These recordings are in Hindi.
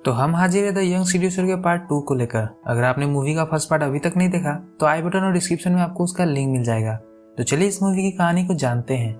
तो हम हाजिर है द यंग सीड्यूसर के पार्ट 2 को लेकर। अगर आपने मूवी का फर्स्ट पार्ट अभी तक नहीं देखा तो आई बटन और डिस्क्रिप्शन में आपको उसका लिंक मिल जाएगा। तो चलिए इस मूवी की कहानी को जानते हैं।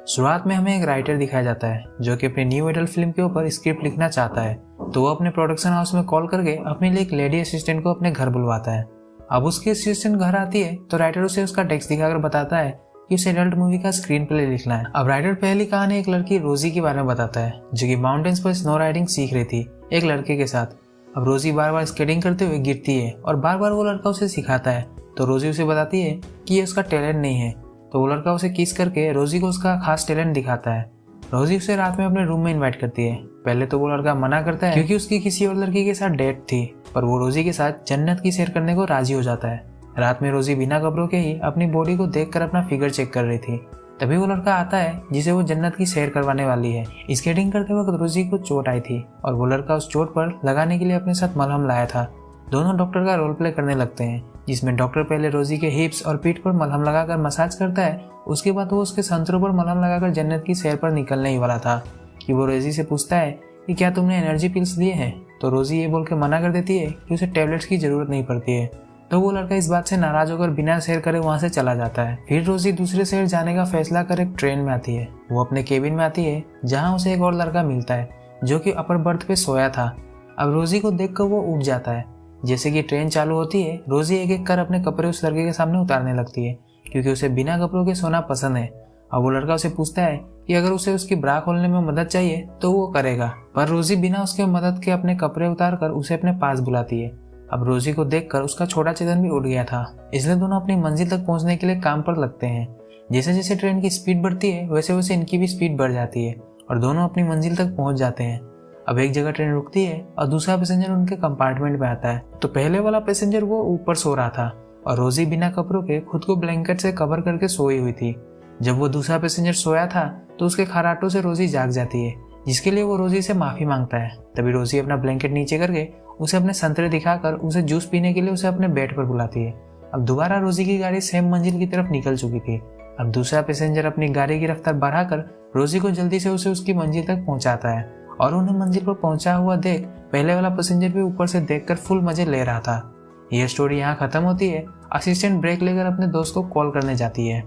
शुरुआत में हमें एक राइटर दिखाया जाता है जो कि अपनी न्यू एडल्ट फिल्म के ऊपर स्क्रिप्ट लिखना चाहता है। तो वो अपने प्रोडक्शन हाउस में कॉल करके अपने लिए एक लेडी असिस्टेंट को अपने घर बुलवाता है। अब उसकी असिस्टेंट घर आती है तो राइटर उसे उसका टेक्स्ट दिखाकर बताता है कि उसे एडल्ट मूवी का स्क्रीन प्ले लिखना है। अब राइटर पहली कहानी एक लड़की रोजी के बारे में बताता है जो कि माउंटेन्स पर स्नो राइडिंग सीख रही थी एक लड़के के साथ। अब रोजी बार बार स्केटिंग करते हुए गिरती है और बार बार वो लड़का उसे सिखाता है। तो रोजी उसे बताती है कि ये उसका टैलेंट नहीं है। तो वो लड़का उसे किस करके रोजी को उसका खास टैलेंट दिखाता है। रोजी उसे रात में अपने रूम में इनवाइट करती है। पहले तो वो लड़का मना करता है क्योंकि उसकी किसी और लड़की के साथ डेट थी, पर वो रोजी के साथ जन्नत की सैर करने को राजी हो जाता है। रात में रोजी बिना कपड़ों के ही अपनी बॉडी को देखकर अपना फिगर चेक कर रही थी। तभी वो लड़का आता है जिसे वो जन्नत की सैर करवाने वाली है। स्केटिंग करते वक्त रोजी को चोट आई थी और वो लड़का उस चोट पर लगाने के लिए अपने साथ मलहम लाया था। दोनों डॉक्टर का रोल प्ले करने लगते हैं जिसमें डॉक्टर पहले रोजी के हिप्स और पीठ पर मलहम लगाकर मसाज करता है। उसके बाद वो उसके संतरों पर मलहम लगाकर जन्नत की सैर पर निकलने ही वाला था कि वो रोजी से पूछता है कि क्या तुमने एनर्जी पिल्स लिए हैं। तो रोजी ये बोल के मना कर देती है कि उसे टैबलेट्स की जरूरत नहीं पड़ती है। तो वो लड़का इस बात से नाराज होकर बिना सैर करे वहां से चला जाता है। फिर रोजी दूसरे शहर जाने का फैसला कर एक ट्रेन में आती है। वो अपने केबिन में आती है जहां उसे एक और लड़का मिलता है जो कि अपर बर्थ पे सोया था। अब रोजी को देखकर वो उठ जाता है। जैसे कि ट्रेन चालू होती है रोजी एक एक कर अपने कपड़े उस लड़के के सामने उतारने लगती है क्योंकि उसे बिना कपड़ों के सोना पसंद है। अब वो लड़का उसे पूछता है कि अगर उसे उसकी ब्रा खोलने में मदद चाहिए तो वो करेगा, पर रोजी बिना उसके मदद के अपने कपड़े उतार कर उसे अपने पास बुलाती है। अब रोजी को देखकर उसका छोटा चेतन भी उड़ गया था, इसलिए दोनों अपनी मंजिल तक पहुंचने के लिए काम पर लगते हैं। जैसे जैसे ट्रेन की स्पीड बढ़ती है वैसे वैसे इनकी भी स्पीड बढ़ जाती है और दोनों अपनी मंजिल तक पहुंच जाते हैं। अब एक जगह ट्रेन रुकती है और दूसरा पैसेंजर उनके कंपार्टमेंट में आता है। तो पहले वाला पैसेंजर वो ऊपर सो रहा था और रोजी बिना कपड़ों के खुद को ब्लैंकेट से कवर करके सोई हुई थी। जब वो दूसरा पैसेंजर सोया था तो उसके खराटों से रोजी जाग जाती है जिसके लिए वो रोजी से माफी मांगता है। तभी रोजी अपना ब्लैंकेट नीचे करके उसे अपने संतरे दिखाकर उसे जूस पीने के लिए उसे अपने बेड पर बुलाती है। अब दोबारा रोजी की गाड़ी सेम मंजिल की तरफ निकल चुकी थी। अब दूसरा पैसेंजर अपनी गाड़ी की रफ्तार बढ़ाकर रोजी को जल्दी से उसे उसकी मंजिल तक पहुंचाता है और उन्हें मंजिल पर पहुंचा हुआ देख पहले वाला पैसेंजर भी ऊपर से देखकर फुल मजे ले रहा था। यह स्टोरी यहाँ खत्म होती है। असिस्टेंट ब्रेक लेकर अपने दोस्त को कॉल करने जाती है।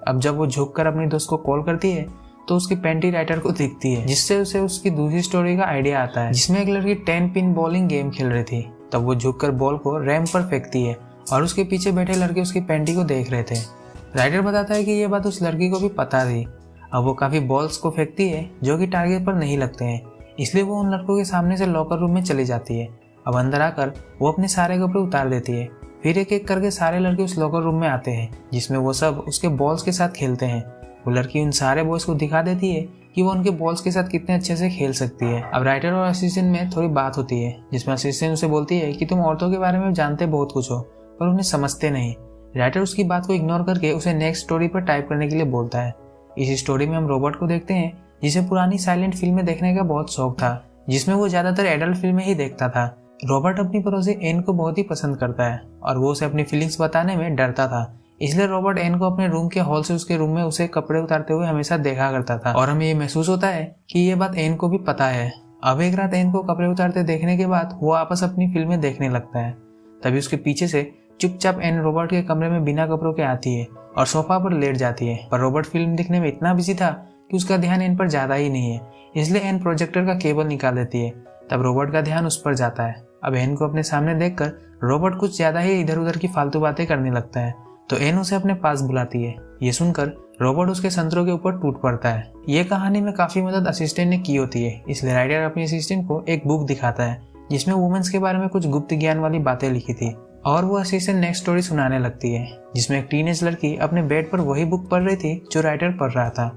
अब जब वो झुककर अपने दोस्त को कॉल करती है तो उसकी पैंटी राइटर को दिखती है जिससे उसे उसकी दूसरी स्टोरी का आइडिया आता है जिसमें एक लड़की 10 पिन बॉलिंग गेम खेल रही थी। तब वो झुककर बॉल को रैंप पर फेंकती है और उसके पीछे बैठे लड़के उसकी पैंटी को देख रहे थे। राइटर बताता है कि ये बात उस लड़की को भी पता थी। अब वो काफी बॉल्स को फेंकती है जो कि टारगेट पर नहीं लगते हैं, इसलिए वो उन लड़कों के सामने से लॉकर रूम में चली जाती है। अब अंदर आकर वो अपने सारे कपड़े उतार देती है। फिर एक एक करके सारे लड़के उस लॉकर रूम में आते हैं जिसमें वो सब उसके बॉल्स के साथ खेलते हैं। वो लड़की उन सारे बॉयज को दिखा देती है कि वो उनके बॉल्स के साथ कितने अच्छे से खेल सकती है। अब राइटर और असिस्टेंट में थोड़ी बात होती है जिसमें असिस्टेंट उसे बोलती है कि तुम औरतों के बारे में जानते बहुत कुछ हो पर उन्हें समझते नहीं। राइटर उसकी बात को इग्नोर करके उसे नेक्स्ट स्टोरी पर टाइप करने के लिए बोलता है। इस स्टोरी में हम रॉबर्ट को देखते हैं जिसे पुरानी साइलेंट फिल्में देखने का बहुत शौक था जिसमें वो ज्यादातर एडल्ट फिल्में ही देखता था। रॉबर्ट अपनी पड़ोसी एन को बहुत ही पसंद करता है और वो उसे अपनी फीलिंग्स बताने में डरता था, इसलिए रॉबर्ट एन को अपने रूम के हॉल से उसके रूम में उसे कपड़े उतारते हुए हमेशा देखा करता था और हमें ये महसूस होता है कि ये बात एन को भी पता है। अब एक रात एन को कपड़े उतारते देखने के बाद वो आपस अपनी फिल्में देखने लगता है। तभी उसके पीछे से चुपचाप एन रॉबर्ट के कमरे में बिना कपड़ों के आती है और सोफा पर लेट जाती है, पर रॉबर्ट फिल्म देखने में इतना बिजी था कि उसका ध्यान एन पर ज्यादा ही नहीं है, इसलिए एन प्रोजेक्टर का केबल निकाल देती है। तब रॉबर्ट का ध्यान उस पर जाता है। अब एन को अपने सामने देखकर रॉबर्ट कुछ ज्यादा ही इधर उधर की फालतू बातें करने लगता है, तो एन उसे अपने पास बुलाती है। ये सुनकर रॉबर्ट उसके संतरों के ऊपर टूट पड़ता है। ये कहानी में काफी मदद असिस्टेंट ने की होती है, इसलिए राइटर अपने असिस्टेंट को एक बुक दिखाता है जिसमें वुमेन्स के बारे में कुछ गुप्त ज्ञान वाली बातें लिखी थी और वो असिस्टेंट नेक्स्ट स्टोरी सुनाने लगती है जिसमें एक टीनेज लड़की अपने बेड पर वही बुक पढ़ रही थी जो राइटर पढ़ रहा था।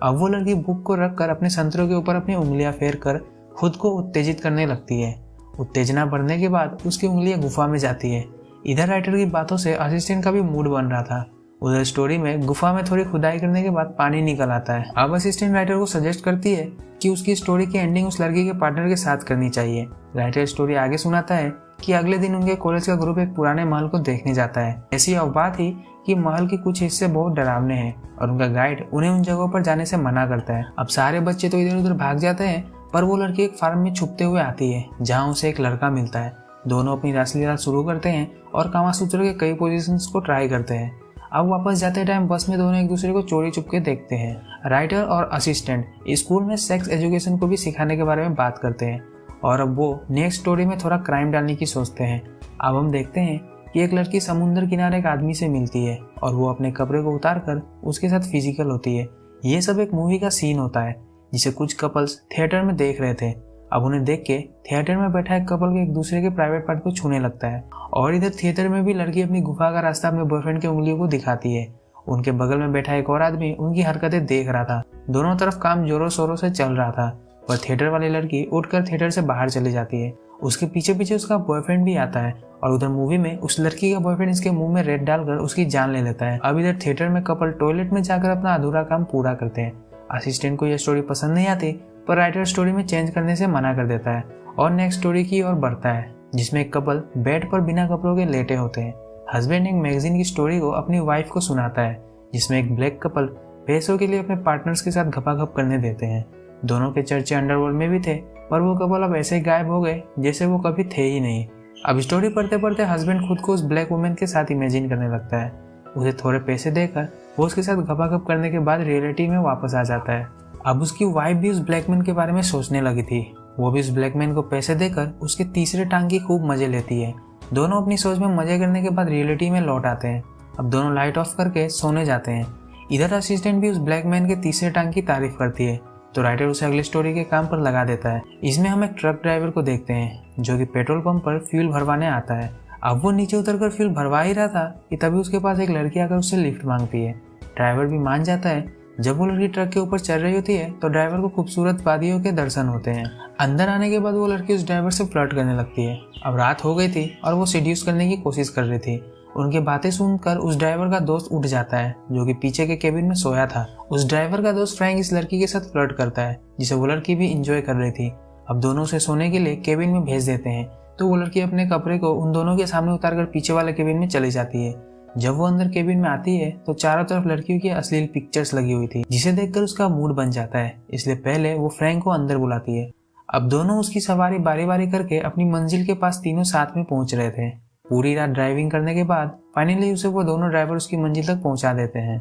अब वो लड़की बुक को रखकर अपने संतरों के ऊपर अपनी उंगलियां फेर कर खुद को उत्तेजित करने लगती है। उत्तेजना बढ़ने के बाद उसकी उंगलियां गुफा में जाती है। इधर राइटर की बातों से असिस्टेंट का भी मूड बन रहा था। उधर स्टोरी में गुफा में थोड़ी खुदाई करने के बाद पानी निकल आता है। अब असिस्टेंट राइटर को सजेस्ट करती है कि उसकी स्टोरी की एंडिंग उस लड़की के पार्टनर के साथ करनी चाहिए। राइटर स्टोरी आगे सुनाता है कि अगले दिन उनके कॉलेज का ग्रुप एक पुराने महल को देखने जाता है। ऐसी अफवाह थी कि महल के कुछ हिस्से बहुत डरावने हैं और उनका गाइड उन्हें उन जगहों पर जाने से मना करता है। अब सारे बच्चे तो इधर उधर भाग जाते हैं, पर वो लड़की एक फार्म में छुपते हुए आती है जहाँ उसे एक लड़का मिलता है। दोनों अपनी रासलीला शुरू करते हैं और कामासूत्र के कई पोजीशंस को ट्राई करते हैं। अब वापस जाते टाइम बस में दोनों एक दूसरे को चोरी चुपके देखते हैं। राइटर और असिस्टेंट स्कूल में सेक्स एजुकेशन को भी सिखाने के बारे में बात करते हैं और अब वो नेक्स्ट स्टोरी में थोड़ा क्राइम डालने की सोचते हैं। अब हम देखते हैं कि एक लड़की समुद्र किनारे एक आदमी से मिलती है और वो अपने कपड़े को उतार कर उसके साथ फिजिकल होती है। ये सब एक मूवी का सीन होता है जिसे कुछ कपल्स थिएटर में देख रहे थे। अब उन्हें देख के थिएटर में बैठा एक कपल एक दूसरे के प्राइवेट पार्ट को छूने लगता है और इधर थिएटर में भी लड़की अपनी गुफा का रास्ता अपने बॉयफ्रेंड की उंगलियों को दिखाती है। उनके बगल में बैठा एक और आदमी उनकी हरकतें देख रहा था। दोनों तरफ काम जोरों शोरों से चल रहा था, पर थिएटर वाली लड़की उठकर थिएटर से बाहर चली जाती है। उसके पीछे पीछे उसका बॉयफ्रेंड भी आता है और उधर मूवी में उस लड़की का बॉयफ्रेंड इसके मुंह में रेड डालकर उसकी जान ले लेता है। अब इधर थिएटर में कपल टॉयलेट में जाकर अपना अधूरा काम पूरा करते हैं। असिस्टेंट को यह स्टोरी पसंद नहीं आती, पर राइटर स्टोरी में चेंज करने से मना कर देता है और नेक्स्ट स्टोरी की ओर बढ़ता है जिसमें एक कपल बेड पर बिना कपड़ों के लेटे होते हैं। हस्बैंड एक मैगजीन की स्टोरी को अपनी वाइफ को सुनाता है जिसमें एक ब्लैक कपल पैसों के लिए अपने पार्टनर्स के साथ घपाघप करने देते हैं। दोनों के चर्चे अंडरवर्ल्ड में भी थे, पर वो कपल अब ऐसे गायब हो गए जैसे वो कभी थे ही नहीं। अब स्टोरी पढ़ते पढ़ते हस्बैंड खुद को उस ब्लैक वुमेन के साथ इमेजिन करने लगता है। उसे थोड़े पैसे देकर वो उसके साथ घपाघप करने के बाद रियलिटी में वापस आ जाता है। अब उसकी वाइफ भी उस ब्लैकमैन के बारे में सोचने लगी थी। वो भी उस ब्लैकमैन को पैसे देकर उसके तीसरे टांग की खूब मजे लेती है। दोनों अपनी सोच में मजे करने के बाद रियलिटी में लौट आते हैं। अब दोनों लाइट ऑफ करके सोने जाते हैं। इधर असिस्टेंट भी उस ब्लैकमैन के तीसरे टांग की तारीफ करती है, तो राइटर उसे अगली स्टोरी के काम पर लगा देता है। इसमें हम एक ट्रक ड्राइवर को देखते हैं जो कि पेट्रोल पंप पर फ्यूल भरवाने आता है। अब वो नीचे उतरकर फ्यूल भरवा ही रहा था कि तभी उसके पास एक लड़की आकर उससे लिफ्ट मांगती है। ड्राइवर भी मान जाता है। जब वो लड़की ट्रक के ऊपर चढ़ रही होती है तो ड्राइवर को खूबसूरत वादियों के दर्शन होते हैं। अंदर आने के बाद वो लड़की उस ड्राइवर से फ्लर्ट करने लगती है। अब रात हो गई थी और वो सीड्यूस करने की कोशिश कर रही थी। उनकी बातें सुनकर उस ड्राइवर का दोस्त उठ जाता है जो कि पीछे के केबिन में सोया था। उस ड्राइवर का दोस्त फ्रैंक इस लड़की के साथ फ्लर्ट करता है जिसे वो लड़की भी इंजॉय कर रही थी। अब दोनों से सोने के लिए केबिन में भेज देते हैं, तो वो लड़की अपने कपड़े को उन दोनों के सामने उतारकर पीछे वाले केबिन में चली जाती है। जब वो अंदर केबिन में आती है तो चारों तरफ लड़कियों की अश्लील पिक्चर्स लगी हुई थी जिसे देखकर उसका मूड बन जाता है, इसलिए पहले वो फ्रैंक को अंदर बुलाती है। अब दोनों उसकी सवारी बारी बारी करके अपनी मंजिल के पास तीनों साथ में पहुंच रहे थे। पूरी रात ड्राइविंग करने के बाद फाइनली उसे वो दोनों ड्राइवर उसकी मंजिल तक पहुंचा देते हैं।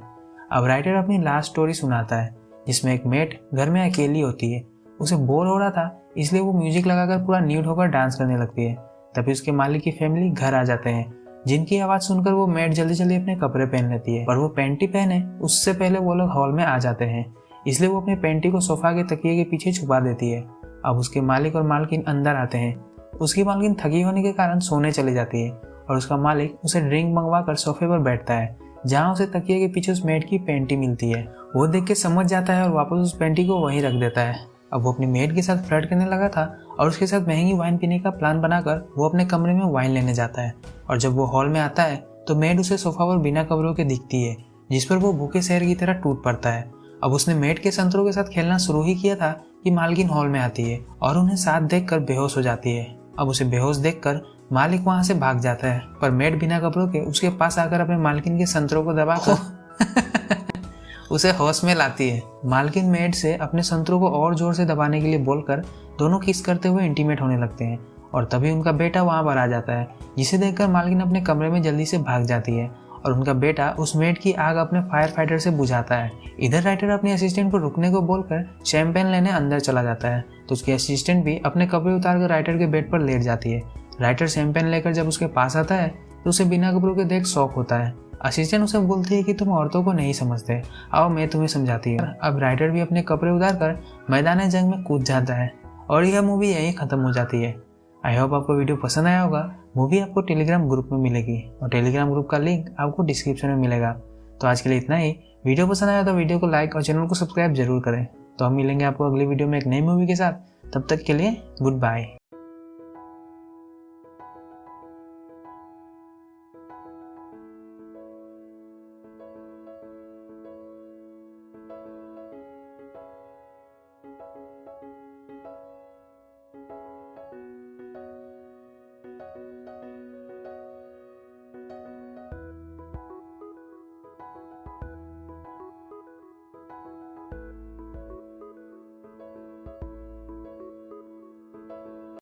अब राइटर अपनी लास्ट स्टोरी सुनाता है जिसमें एक मेट घर में अकेली होती है। उसे बोर हो रहा था, इसलिए वो म्यूजिक लगाकर पूरा न्यूड होकर डांस करने लगती है। तभी उसके मालिक की फैमिली घर आ जाते हैं, जिनकी आवाज सुनकर वो मेट जल्दी जल्दी अपने कपड़े पहन लेती है। पर वो पैंटी पहने उससे पहले वो लोग हॉल में आ जाते हैं, इसलिए वो अपनी पैंटी को सोफा के तकिए के पीछे छुपा देती है। अब उसके मालिक और मालकिन अंदर आते हैं। उसकी मालकिन थकी होने के कारण सोने चली जाती है और उसका मालिक उसे ड्रिंक मंगवा कर सोफे पर बैठता है जहाँ उसे तकिए के पीछे उस मेट की पैंटी मिलती है। वो देख के समझ जाता है और वापस उस पैंटी को वहीं रख देता है। अब वो अपनी मेट के साथ फ्लर्ट करने लगा था और उसके साथ महंगी वाइन पीने का प्लान बनाकर वो अपने कमरे में वाइन लेने जाता है। और जब वो हॉल में आता है तो मेट उसे सोफा पर बिना कपड़ों के दिखती है, जिस पर वो भूखे शहर की तरह टूट पड़ता है। अब उसने मेट के संतरों के साथ खेलना शुरू ही किया था कि मालकिन हॉल में आती है और उन्हें साथ देखकर बेहोश हो जाती है। अब उसे बेहोश देखकर मालिक वहां से भाग जाता है, पर मेट बिना कपड़ों के उसके पास आकर अपने मालकिन के संतरों को दबाकर उसे होश में लाती है। मालकिन मेट से अपने संतरों को और जोर से दबाने के लिए बोलकर दोनों किस करते हुए इंटीमेट होने लगते हैं और तभी उनका बेटा वहां पर आ जाता है, जिसे देखकर मालकिन अपने कमरे में जल्दी से भाग जाती है और उनका बेटा उस मेट की आग अपने फायर फाइटर से बुझाता है। इधर राइटर अपने असिस्टेंट को रुकने को बोलकर शैंपेन लेने अंदर चला जाता है, तो उसकी असिस्टेंट भी अपने कपड़े उतारकर राइटर के बेड पर लेट जाती है। राइटर शैंपेन लेकर जब उसके पास आता है तो उसे बिना कपड़ों के देख शॉक होता है। असिस्टेंट उसे बोलती है कि तुम औरतों को नहीं समझते, आओ मैं तुम्हें समझाती हूँ। अब राइटर भी अपने कपड़े उतारकर मैदान जंग में कूद जाता है और यह मूवी यहीं खत्म हो जाती है। आई होप आपको वीडियो पसंद आया होगा। मूवी आपको टेलीग्राम ग्रुप में मिलेगी और टेलीग्राम ग्रुप का लिंक आपको डिस्क्रिप्शन में मिलेगा। तो आज के लिए इतना ही। वीडियो पसंद आया तो वीडियो को लाइक और चैनल को सब्सक्राइब जरूर करें। तो हम मिलेंगे आपको अगली वीडियो में एक नई मूवी के साथ। तब तक के लिए गुड बाय।